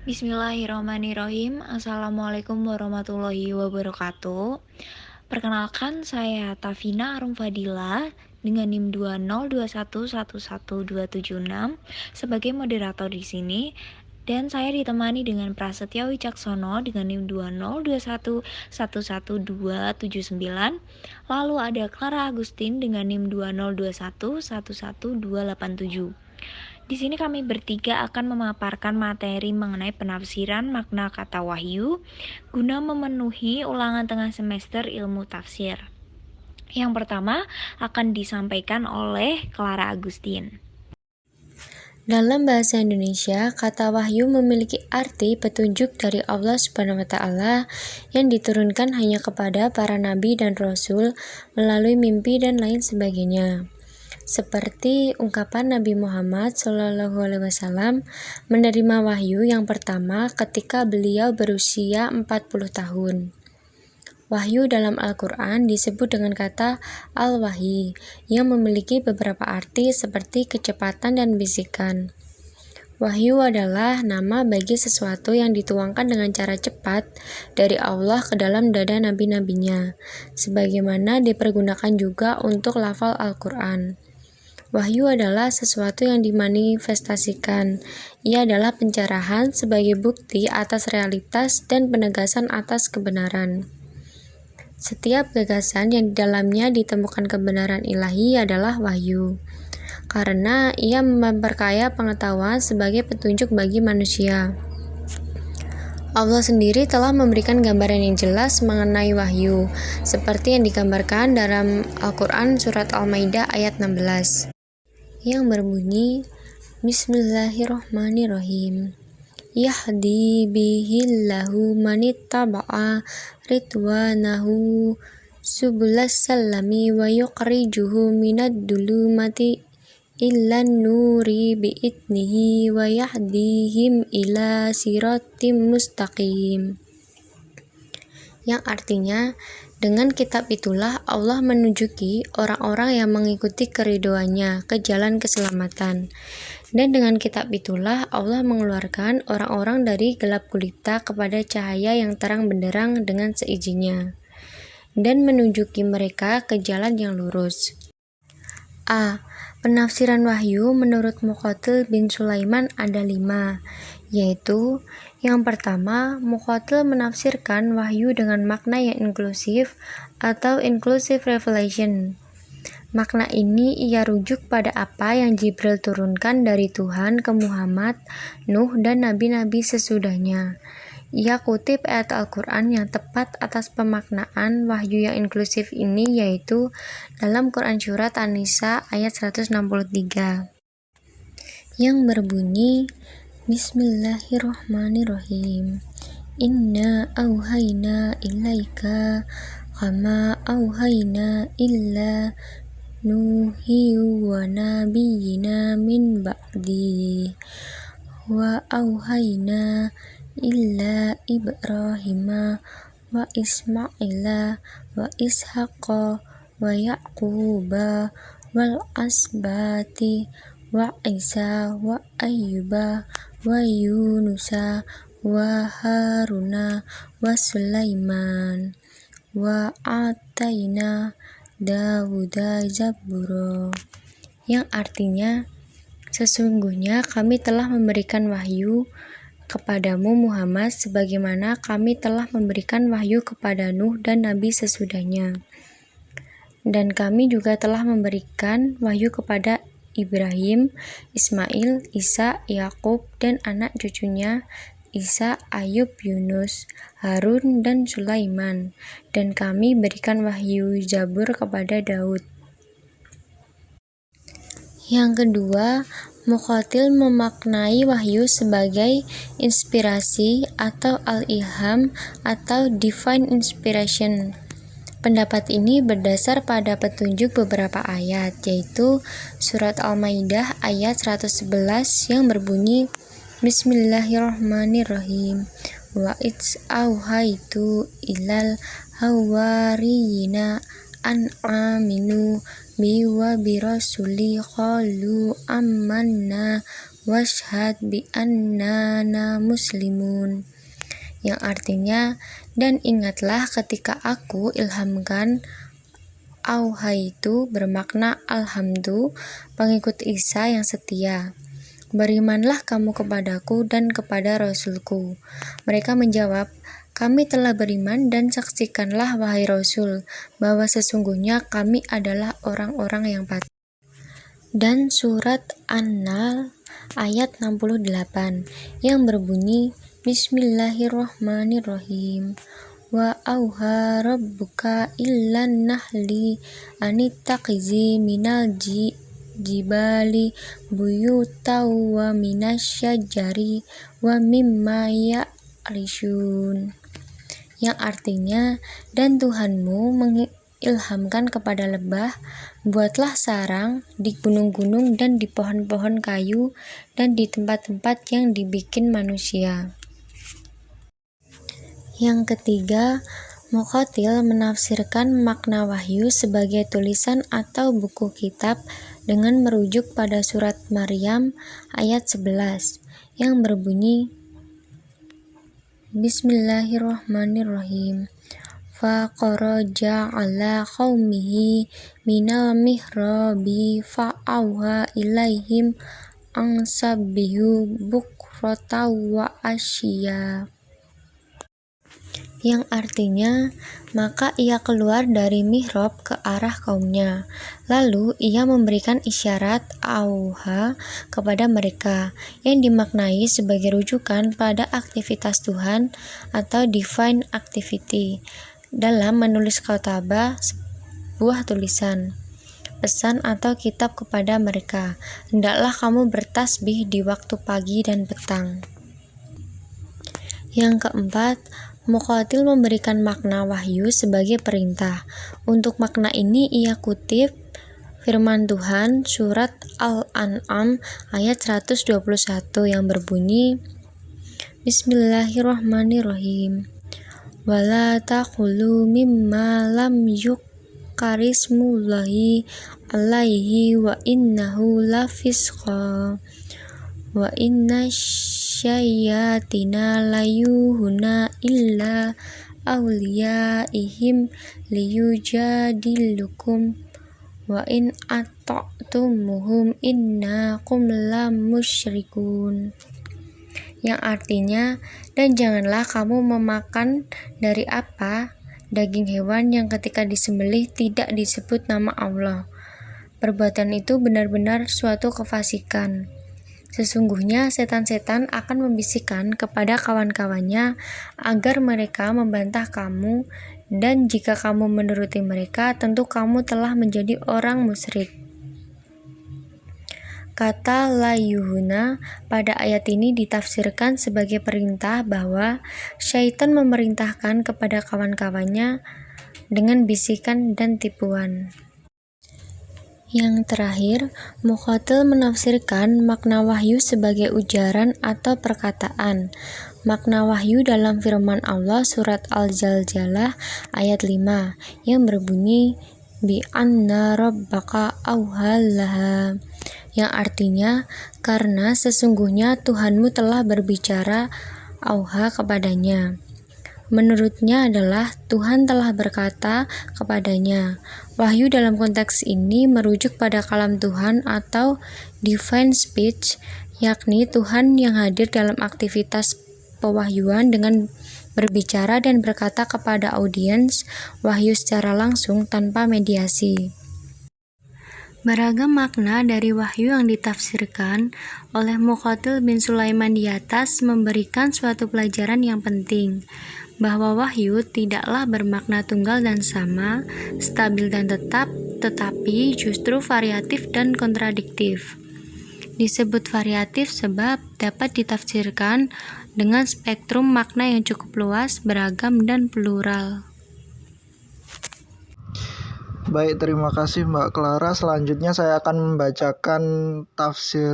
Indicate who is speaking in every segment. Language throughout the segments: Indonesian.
Speaker 1: Bismillahirrahmanirrahim. Assalamualaikum warahmatullahi wabarakatuh. Perkenalkan, saya Tafina Arum Fadila dengan NIM 202111276 sebagai moderator di sini, dan saya ditemani dengan Prasetya Wicaksono dengan NIM 202111279. Lalu ada Clara Agustin dengan NIM 202111287. Di sini kami bertiga akan memaparkan materi mengenai penafsiran makna kata wahyu guna memenuhi ulangan tengah semester ilmu tafsir. Yang pertama akan disampaikan oleh Clara Agustin.
Speaker 2: Dalam bahasa Indonesia, kata wahyu memiliki arti petunjuk dari Allah Subhanahu wa Ta'ala yang diturunkan hanya kepada para nabi dan rasul melalui mimpi dan lain sebagainya. Seperti ungkapan Nabi Muhammad SAW menerima wahyu yang pertama ketika beliau berusia 40 tahun. Wahyu dalam Al-Quran disebut dengan kata Al-Wahyi yang memiliki beberapa arti seperti kecepatan dan bisikan. Wahyu adalah nama bagi sesuatu yang dituangkan dengan cara cepat dari Allah ke dalam dada nabi-nabinya, sebagaimana dipergunakan juga untuk lafal Al-Quran. Wahyu adalah sesuatu yang dimanifestasikan. Ia adalah pencerahan sebagai bukti atas realitas dan penegasan atas kebenaran. Setiap gagasan yang di dalamnya ditemukan kebenaran ilahi adalah wahyu, karena ia memperkaya pengetahuan sebagai petunjuk bagi manusia. Allah sendiri telah memberikan gambaran yang jelas mengenai wahyu, seperti yang digambarkan dalam Al-Quran Surat Al-Maidah ayat 16, yang berbunyi, Bismillahirrahmanirrahim. Yahdi bihillahu manittaba'a ridwanahu subulas salami wa yukhrijuhu minad dulumati illan nuri bi'idnihi wa yahdihim ila siratim mustaqim. Yang artinya, dengan kitab itulah Allah menunjuki orang-orang yang mengikuti keridhoannya ke jalan keselamatan. Dan dengan kitab itulah Allah mengeluarkan orang-orang dari gelap gulita kepada cahaya yang terang benderang dengan seizinnya, dan menunjuki mereka ke jalan yang lurus. A. Penafsiran wahyu menurut Muqatil bin Sulaiman ada 5, yaitu yang pertama, Muqatil menafsirkan wahyu dengan makna yang inklusif atau inclusive revelation. Makna ini ia rujuk pada apa yang Jibril turunkan dari Tuhan ke Muhammad, Nuh, dan nabi-nabi sesudahnya. Ia kutip ayat Al-Quran yang tepat atas pemaknaan wahyu yang inklusif ini, yaitu dalam Quran Surat An-Nisa ayat 163, yang berbunyi, Bismillahirrahmanirrahim. Inna auhayna ilaika kama auhayna illa Nuhi wa nabiyina min ba'di wa auhayna illa Ibrahima wa Ismaila wa Ishaqa wa Yaquba wal asbati wa Isa wa Ayyuba wa Yunusa wa Haruna wa Sulaiman wa Atayna Dawuda Zaburo, yang artinya, sesungguhnya kami telah memberikan wahyu kepadamu Muhammad sebagaimana kami telah memberikan wahyu kepada Nuh dan nabi sesudahnya. Dan kami juga telah memberikan wahyu kepada Ibrahim, Ismail, Isa, Yakub, dan anak cucunya Isa, Ayub, Yunus, Harun, dan Sulaiman, dan kami berikan wahyu Zabur kepada Daud. Yang kedua, Muqatil memaknai wahyu sebagai inspirasi atau al-ilham atau divine inspiration. Pendapat ini berdasar pada petunjuk beberapa ayat, yaitu Surat Al-Maidah ayat 111 yang berbunyi, Bismillahirrahmanirrahim. Wa it's auhaitu ilal hawariyina an aminu bi wa bi rasuli qalu amanna washhad bi annana muslimun, yang artinya, dan ingatlah ketika aku ilhamkan. Auha itu bermakna alhamdu, pengikut Isa yang setia. Berimanlah kamu kepadaku dan kepada Rasulku. Mereka menjawab, kami telah beriman, dan saksikanlah wahai Rasul, bahwa sesungguhnya kami adalah orang-orang yang patuh. Dan surat An-Nahl ayat 68 yang berbunyi, Bismillahirrahmanirrahim. Wa auha rabbuka illan nahli anittaqizi minal jibali buyutaw wa minasyajari wa mimma ya'rishun, yang artinya, dan Tuhanmu mengilhamkan kepada lebah, buatlah sarang di gunung-gunung dan di pohon-pohon kayu dan di tempat-tempat yang dibikin manusia. Yang ketiga, Muqatil menafsirkan makna wahyu sebagai tulisan atau buku kitab dengan merujuk pada surat Maryam ayat 11 yang berbunyi, Bismillahirrahmanirrahim. Faqaraja ala qaumihi minal mihrabi fa'auha ilaihim ansabbihu bukrata wa asyiya, yang artinya, maka ia keluar dari mihrab ke arah kaumnya. Lalu ia memberikan isyarat auha kepada mereka, yang dimaknai sebagai rujukan pada aktivitas Tuhan atau divine activity. Dalam menulis khatabah, sebuah tulisan, pesan atau kitab kepada mereka, hendaklah kamu bertasbih di waktu pagi dan petang. Yang keempat, Muqatil memberikan makna wahyu sebagai perintah. Untuk makna ini ia kutip firman Tuhan surat Al-An'am ayat 121 yang berbunyi, Bismillahirrahmanirrahim. Wala taqulu mimma lam yukarismullahi alaihi wa innahu lafisqa wa inna syayatina layuhuna illa awliyaihim liyujadilukum wa in ata'tumuhum innakum lamusyrikun, yang artinya, dan janganlah kamu memakan dari apa daging hewan yang ketika disembelih tidak disebut nama Allah. Perbuatan itu benar-benar suatu kefasikan. Sesungguhnya setan-setan akan membisikkan kepada kawan-kawannya agar mereka membantah kamu, dan jika kamu menuruti mereka, tentu kamu telah menjadi orang musyrik. Kata layuhuna pada ayat ini ditafsirkan sebagai perintah bahwa syaitan memerintahkan kepada kawan-kawannya dengan bisikan dan tipuan. Yang terakhir, Muqatil menafsirkan makna wahyu sebagai ujaran atau perkataan. Makna wahyu dalam firman Allah surat Al-Zalzalah ayat 5 yang berbunyi, Bi anna rabbaka auhalaha, yang artinya, karena sesungguhnya Tuhanmu telah berbicara auha kepadanya. Menurutnya adalah Tuhan telah berkata kepadanya. Wahyu dalam konteks ini merujuk pada kalam Tuhan atau divine speech, yakni Tuhan yang hadir dalam aktivitas pewahyuan dengan berbicara dan berkata kepada audiens wahyu secara langsung tanpa mediasi. Beragam makna dari wahyu yang ditafsirkan oleh Muqatil bin Sulaiman di atas memberikan suatu pelajaran yang penting, bahwa wahyu tidaklah bermakna tunggal dan sama, stabil dan tetap, tetapi justru variatif dan kontradiktif. Disebut variatif sebab dapat ditafsirkan dengan spektrum makna yang cukup luas, beragam, dan plural.
Speaker 3: Baik, terima kasih Mbak Clara. Selanjutnya saya akan membacakan tafsir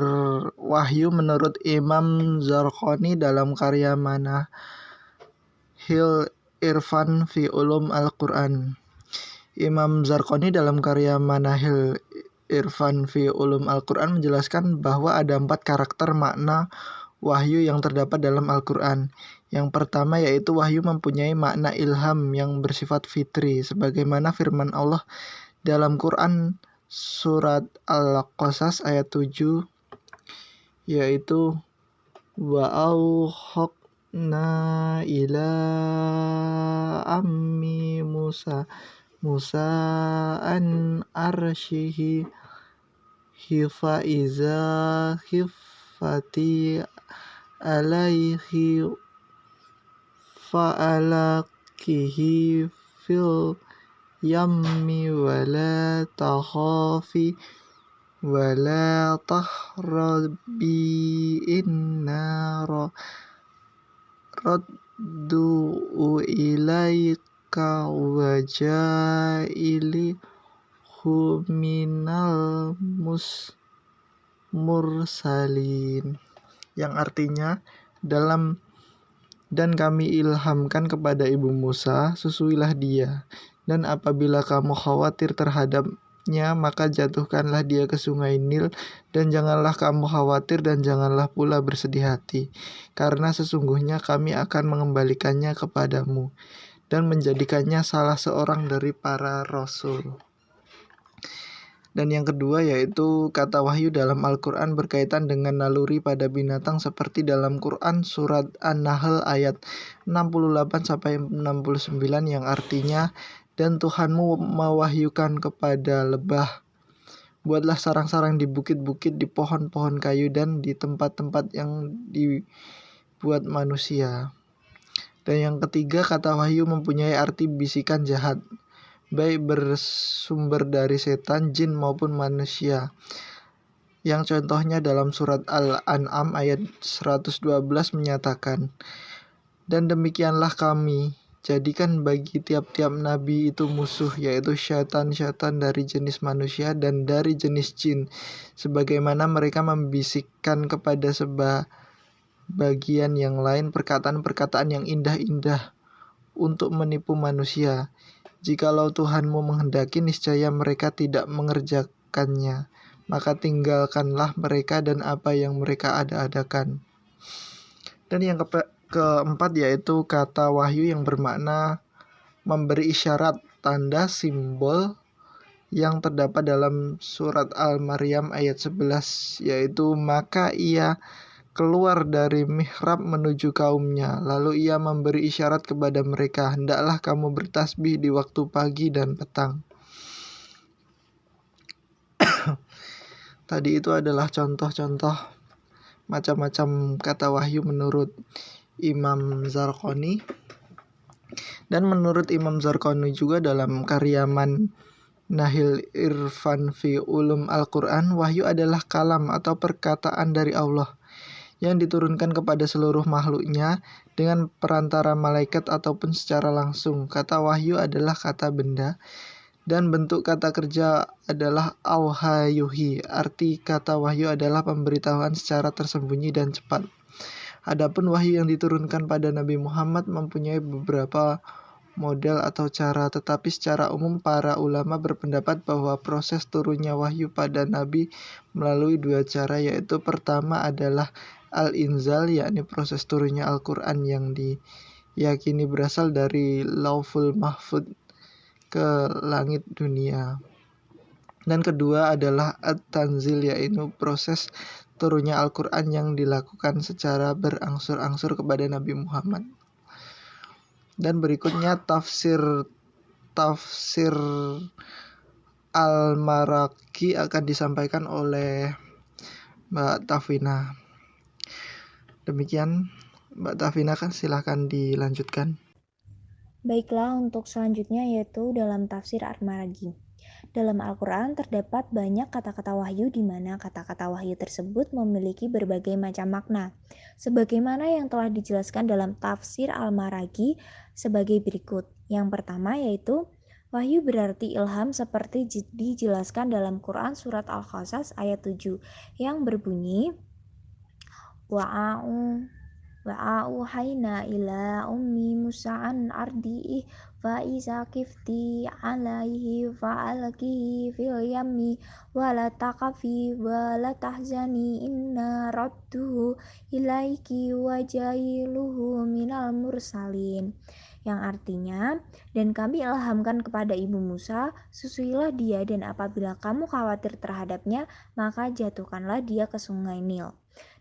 Speaker 3: wahyu menurut Imam Zarqani dalam karya Manahil Irfan fi Ulum Al-Quran. Imam Zarqani dalam karya Manahil Irfan fi Ulum Al-Quran menjelaskan bahwa ada 4 karakter makna wahyu yang terdapat dalam Al-Quran. Yang pertama yaitu wahyu mempunyai makna ilham yang bersifat fitri, sebagaimana firman Allah dalam Quran surat Al-Qasas ayat 7, yaitu wa auhaqna ila ammi Musa an arsyihi hifa iza khifati alaihi fa'alakihi fil yammi wala takhafi wala tahrabi inna raddu ilaika wajailihu minal mursalin, yang artinya dan kami ilhamkan kepada ibu Musa, susuilah dia, dan apabila kamu khawatir terhadapnya, maka jatuhkanlah dia ke sungai Nil, dan janganlah kamu khawatir dan janganlah pula bersedih hati, karena sesungguhnya kami akan mengembalikannya kepadamu, dan menjadikannya salah seorang dari para rasul. Dan yang kedua yaitu kata wahyu dalam Al-Quran berkaitan dengan naluri pada binatang seperti dalam Quran surat An-Nahl ayat 68-69 yang artinya, dan Tuhanmu mewahyukan kepada lebah, buatlah sarang-sarang di bukit-bukit, di pohon-pohon kayu, dan di tempat-tempat yang dibuat manusia. Dan yang ketiga, kata wahyu mempunyai arti bisikan jahat, baik bersumber dari setan, jin maupun manusia. Yang contohnya dalam surat Al-An'am ayat 112 menyatakan, dan demikianlah kami jadikan bagi tiap-tiap nabi itu musuh, yaitu syaitan-syaitan dari jenis manusia dan dari jenis jin, sebagaimana mereka membisikkan kepada sebagian yang lain perkataan-perkataan yang indah-indah untuk menipu manusia. Jikalau Tuhanmu menghendaki, niscaya mereka tidak mengerjakannya, maka tinggalkanlah mereka dan apa yang mereka ada-adakan. Dan yang keempat yaitu kata wahyu yang bermakna memberi isyarat, tanda, simbol yang terdapat dalam surat Al-Maryam ayat 11, yaitu maka ia keluar dari mihrab menuju kaumnya, lalu ia memberi isyarat kepada mereka, hendaklah kamu bertasbih di waktu pagi dan petang. Tadi itu adalah contoh-contoh macam-macam kata wahyu menurut Imam Zarqani. Dan menurut Imam Zarqani juga dalam karya Nahil Irfan fi Ulum Al-Quran, wahyu adalah kalam atau perkataan dari Allah yang diturunkan kepada seluruh makhluknya dengan perantara malaikat ataupun secara langsung. Kata wahyu adalah kata benda, dan bentuk kata kerja adalah auhayuhi. Arti kata wahyu adalah pemberitahuan secara tersembunyi dan cepat. Adapun wahyu yang diturunkan pada Nabi Muhammad mempunyai beberapa model atau cara, tetapi secara umum para ulama berpendapat bahwa proses turunnya wahyu pada Nabi melalui 2 cara, yaitu pertama adalah al-inzal, yakni proses turunnya Al-Quran yang diyakini berasal dari Lauful Mahfud ke langit dunia. Dan kedua adalah at-tanzil, yaitu proses turunnya Al-Quran yang dilakukan secara berangsur-angsur kepada Nabi Muhammad. Dan berikutnya tafsir Al-Maraki akan disampaikan oleh Mbak Tafina. Demikian Mbak Tafina, silahkan dilanjutkan.
Speaker 1: Baiklah, untuk selanjutnya yaitu dalam tafsir Al-Maragi. Dalam Al-Quran terdapat banyak kata-kata wahyu di mana kata-kata wahyu tersebut memiliki berbagai macam makna. Sebagaimana yang telah dijelaskan dalam tafsir Al-Maragi sebagai berikut. Yang pertama yaitu wahyu berarti ilham seperti dijelaskan dalam Quran surat Al-Qasas ayat 7 yang berbunyi wa'a'u wa auhayna ila ummi Musa an ardi'i fa iza kifti alaihi fa alqihi fil yammi wa la taqafi wa la tahzani inna radduhu ilaiki wa jailuhu minal mursalin, yang artinya, dan kami ilhamkan kepada ibu Musa, susuilah dia, dan apabila kamu khawatir terhadapnya, maka jatuhkanlah dia ke sungai Nil.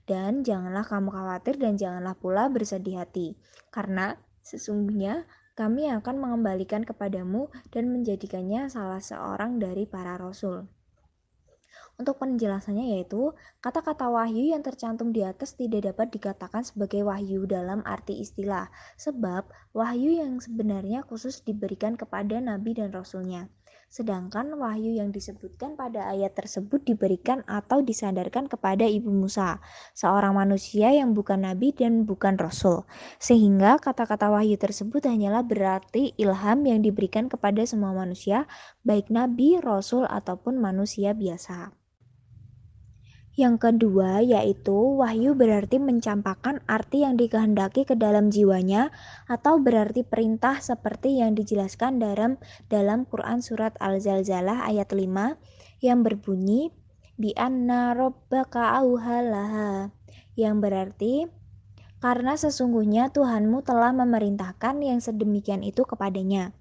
Speaker 1: Dan janganlah kamu khawatir dan janganlah pula bersedih hati, karena sesungguhnya kami akan mengembalikan kepadamu dan menjadikannya salah seorang dari para rasul. Untuk penjelasannya yaitu, kata-kata wahyu yang tercantum di atas tidak dapat dikatakan sebagai wahyu dalam arti istilah, sebab wahyu yang sebenarnya khusus diberikan kepada nabi dan rasulnya. Sedangkan wahyu yang disebutkan pada ayat tersebut diberikan atau disandarkan kepada ibu Musa, seorang manusia yang bukan nabi dan bukan rasul. Sehingga kata-kata wahyu tersebut hanyalah berarti ilham yang diberikan kepada semua manusia, baik nabi, rasul, ataupun manusia biasa. Yang kedua yaitu wahyu berarti mencampakkan arti yang dikehendaki ke dalam jiwanya atau berarti perintah seperti yang dijelaskan dalam Quran surat Al-Zalzalah ayat 5 yang berbunyi bi anna rabbaka auhalaha, yang berarti karena sesungguhnya Tuhanmu telah memerintahkan yang sedemikian itu kepadanya.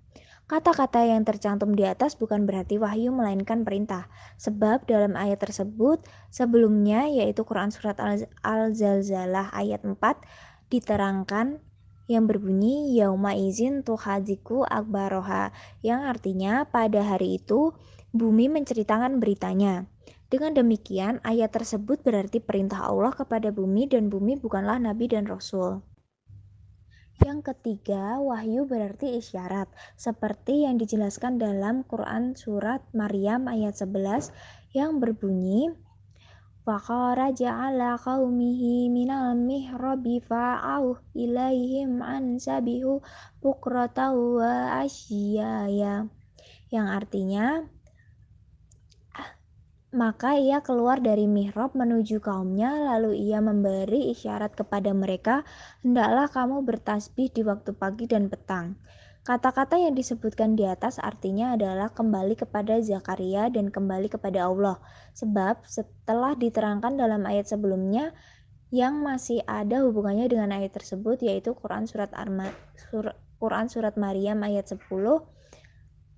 Speaker 1: Kata-kata yang tercantum di atas bukan berarti wahyu melainkan perintah, sebab dalam ayat tersebut sebelumnya yaitu Quran surat Al-Zalzalah ayat 4 diterangkan yang berbunyi yauma izin tuhadiku akbaroha, yang artinya pada hari itu bumi menceritakan beritanya. Dengan demikian ayat tersebut berarti perintah Allah kepada bumi dan bumi bukanlah nabi dan rasul. Yang ketiga, wahyu berarti isyarat, seperti yang dijelaskan dalam Quran surat Maryam ayat 11 yang berbunyi فَخَرَجَ عَلَى قَوْمِهِ مِنَ الْمِحْرَابِ فَأَوْحَى إِلَيْهِمْ أَنْ سَبِّحُوا بُكْرَةً وَعَشِيًّا, yang artinya maka ia keluar dari mihrab menuju kaumnya, lalu ia memberi isyarat kepada mereka, hendaklah kamu bertasbih di waktu pagi dan petang. Kata-kata yang disebutkan di atas artinya adalah kembali kepada Zakaria dan kembali kepada Allah, sebab setelah diterangkan dalam ayat sebelumnya yang masih ada hubungannya dengan ayat tersebut, yaitu Quran surat Maryam ayat 10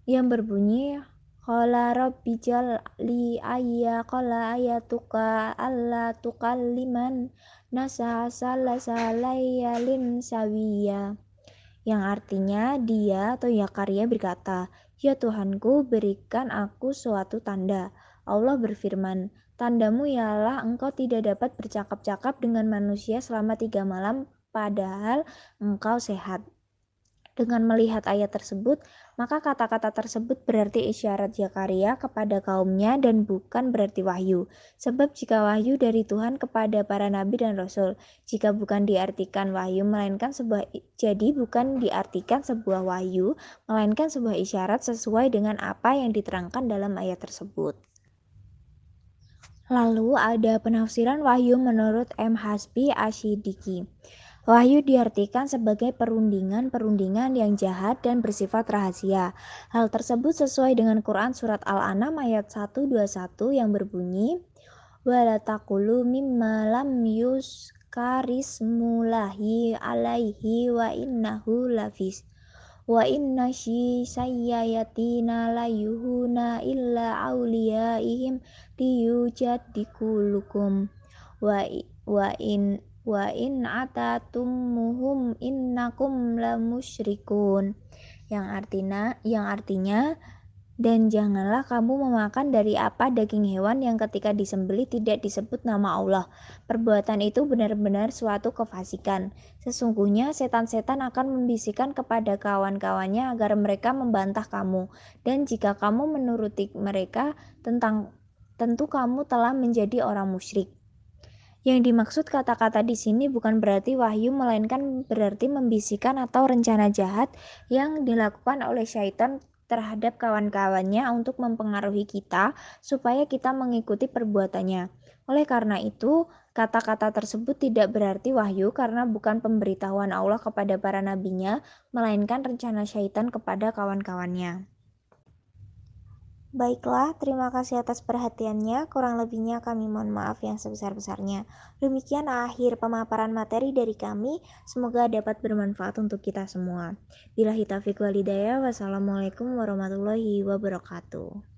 Speaker 1: yang berbunyi Qala rabbi jalli ayya qala ayatuka alla tukalliman nasa salasa layalin sawiya, yang artinya dia atau Zakaria berkata, ya Tuhanku, berikan aku suatu tanda. Allah berfirman, tandamu ialah engkau tidak dapat bercakap-cakap dengan manusia selama 3 malam padahal engkau sehat. Dengan melihat ayat tersebut, maka kata-kata tersebut berarti isyarat Zakaria kepada kaumnya dan bukan berarti wahyu. Sebab jika wahyu dari Tuhan kepada para nabi dan rasul, jika bukan diartikan wahyu melainkan bukan diartikan sebuah wahyu, melainkan sebuah isyarat sesuai dengan apa yang diterangkan dalam ayat tersebut. Lalu ada penafsiran wahyu menurut M. Hasbi Asyidiki. Wahyu diartikan sebagai perundingan yang jahat dan bersifat rahasia. Hal tersebut sesuai dengan Quran surat Al-An'am ayat 121 yang berbunyi, "Wala taqulu mimma lam yuzkarismullahi alaihi wa innahu lafis. Wa inna sayyayatina layuhuna illa awliyaihim liyujadikulukum wa in atatumuhum innakum lamusyrikun, yang artinya dan janganlah kamu memakan dari apa daging hewan yang ketika disembelih tidak disebut nama Allah. Perbuatan itu benar-benar suatu kefasikan. Sesungguhnya setan-setan akan membisikkan kepada kawan-kawannya agar mereka membantah kamu, dan jika kamu menuruti mereka, tentu kamu telah menjadi orang musyrik. Yang dimaksud kata-kata di sini bukan berarti wahyu, melainkan berarti membisikkan atau rencana jahat yang dilakukan oleh syaitan terhadap kawan-kawannya untuk mempengaruhi kita supaya kita mengikuti perbuatannya. Oleh karena itu, Kata-kata tersebut tidak berarti wahyu karena bukan pemberitahuan Allah kepada para nabinya, melainkan rencana syaitan kepada kawan-kawannya. Baiklah, terima kasih atas perhatiannya. Kurang lebihnya kami mohon maaf yang sebesar-besarnya. Demikian akhir pemaparan materi dari kami. Semoga dapat bermanfaat untuk kita semua. Billahi taufiq wal hidayah. Wassalamualaikum warahmatullahi wabarakatuh.